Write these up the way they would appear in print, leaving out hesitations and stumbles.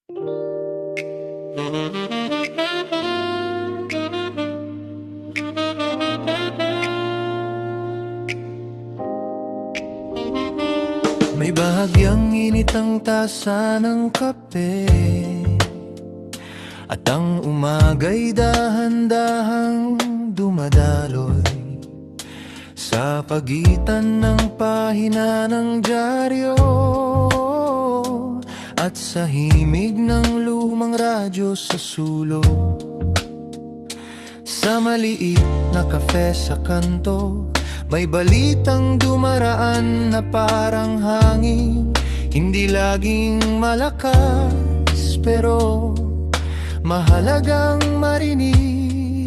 May bahagyang init ang tasa ng kape, at ang umaga'y dahan-dahang dumadaloy sa pagitan ng pahina ng dyaryo at sa himig ng lumang radyo sa sulok. Sa maliit na kafe sa kanto, may balitang dumaraan na parang hangin. Hindi laging malakas, pero mahalagang marinig.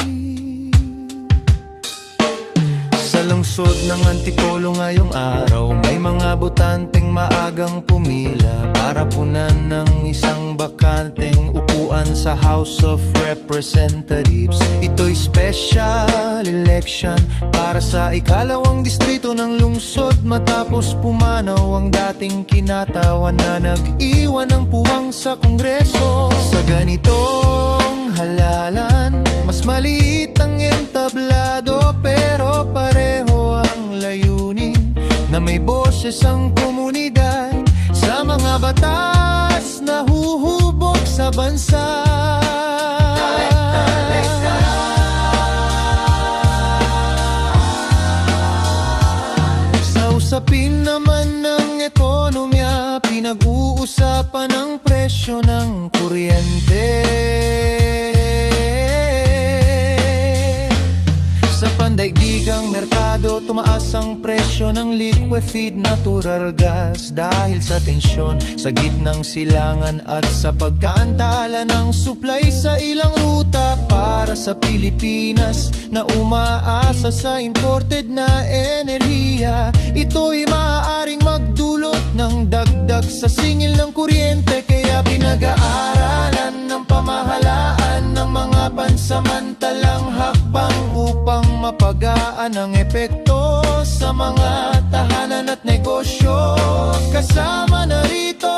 Sa lungsod ng Antipolo ngayong araw, may mga botanteng maagang pumila para punan ng isang bakanteng upuan sa House of Representatives. Ito'y special election para sa ikalawang distrito ng lungsod, matapos pumanaw ang dating kinatawan na nag-iwan ng puwang sa Kongreso. Sa ganitong halalan, mas maliit ang entablado, pero pareho ang layunin na may boses ang komunidad sa mga batas na huhubog sa bansa. Sa usapin naman ng ekonomiya, pinag-uusapan ang presyo ng kuryente. Sa pandaigdigang merkado, tumaas ang presyo ng liquefied natural gas dahil sa tensyon sa gitnang silangan at sa pagkaantala ng supply sa ilang ruta para sa Pilipinas na umaasa sa imported na enerhiya. Ito'y maaaring magdulot ng dagdag sa singil ng kuryente, kaya pinag-aaralan ng pamahalaan ng mga pansamantalang hakbang upang mapagaan ang epekto sa mga tahanan at negosyo. Kasama na rito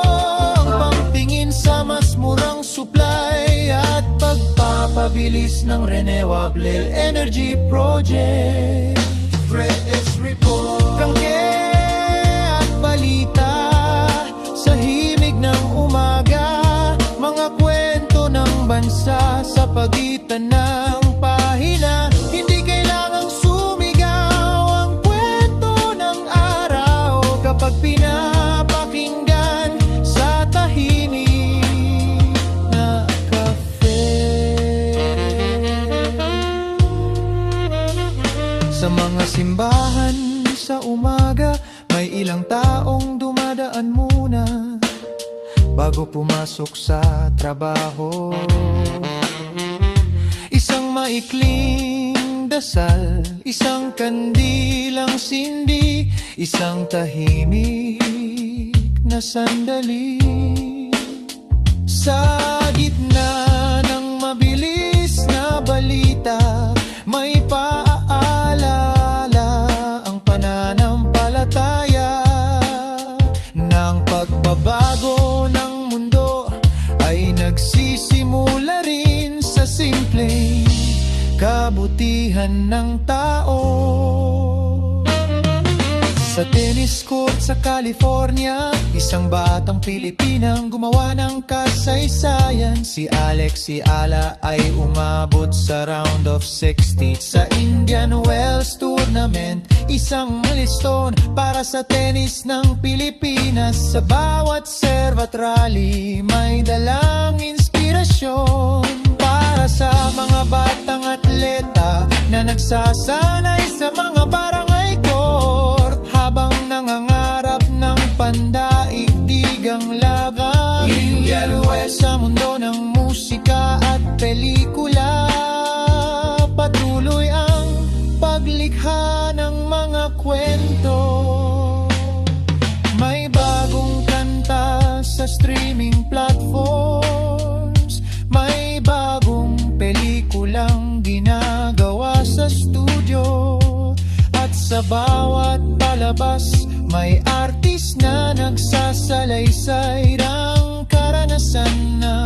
ang pangtingin sa mas murang supply at pagpapabilis ng renewable energy project. Press report, kangke at balita sa himig ng umaga, mga kwento ng bansa sa pagitan ng pahina. Hindi kailangang sumigaw ang kwento ng araw kapag pinapakinggan sa tahimik na kafe. Sa mga simbahan sa umaga, may ilang taong dumadaan muna bago pumasok sa trabaho. Isang maikling dasal, isang kandilang sindi, isang tahimik na sandali. Sa gitna ng mabilis na balita, may paaalala ang pananampalataya ng pagbabago ng mundo ay nagsisimula rin sa simpleng kabutihan ng tao. Sa tennis court sa California, isang batang Pilipinang gumawa ng kasaysayan. Si Alex Ala ay umabot sa round of 60 sa Indian Wells Tournament, isang milestone para sa tennis ng Pilipinas. Sa bawat serve at rally, may dalang inspirasyon para sa mga batang atleta na nagsasanay sa mga barangay court habang nangangarap ng pandaigdigang laban. Indian Wells sa mundo ng musika at pelikula, patuloy ang paglikha ng mga kwento. May bagong kanta sa streaming platforms, may bagong pelikulang ginagawa sa studio, at sa bawat palabas may artist na nagsasalaysay ng karanasan na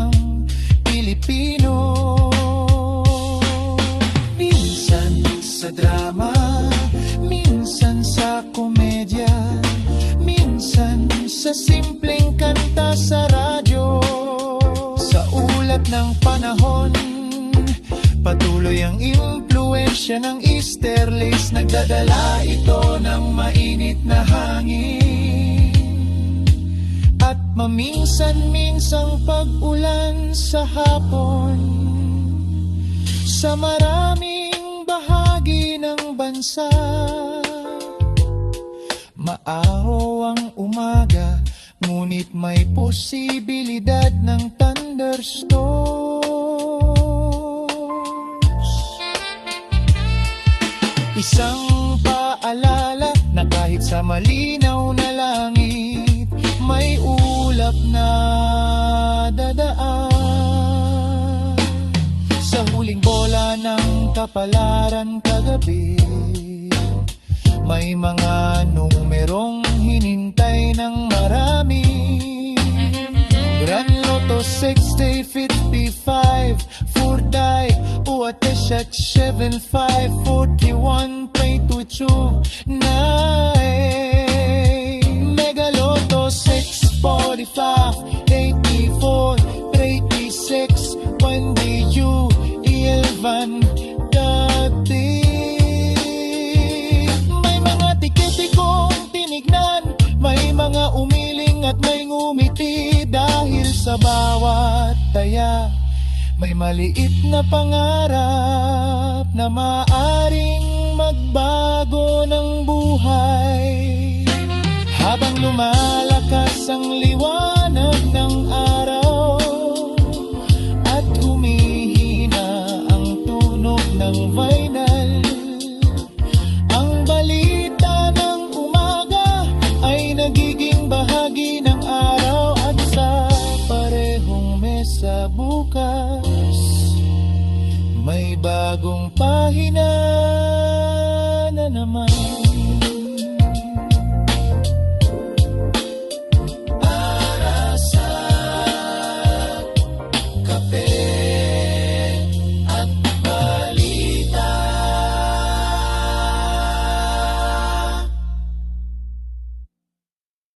sa simpleng kanta sa radyo. Sa ulat ng panahon, patuloy ang impluensya ng Easterlies. Nagdadala ito ng mainit na hangin at maminsan-minsang pag-ulan sa hapon. Sa maraming bahagi ng bansa, maaraw ang umaga, ngunit may posibilidad ng thunderstorms. Isang paalala na kahit sa malinaw na langit, may ulap na dadaan. Sa huling bola ng kapalaran kagabi, may mga numerong hinintay ng marami. Grand Lotto 60, 55, Furday, Uateshat 75, 41, 22, 9. Mega Lotto 6, 45, 84, 36, 22, 11, dati. May mga tiketi kong tinignan, may mga umiling at may ngumiti. Dahil sa bawat taya, may maliit na pangarap na maaring magbago ng buhay. Habang lumalakas ang liwanag ng araw at humihina ang tunog ng vinyl, ang balita ng umaga ay nagiging bahagi ng araw. At sa parehong mesa bukas, may bagong pahina na naman.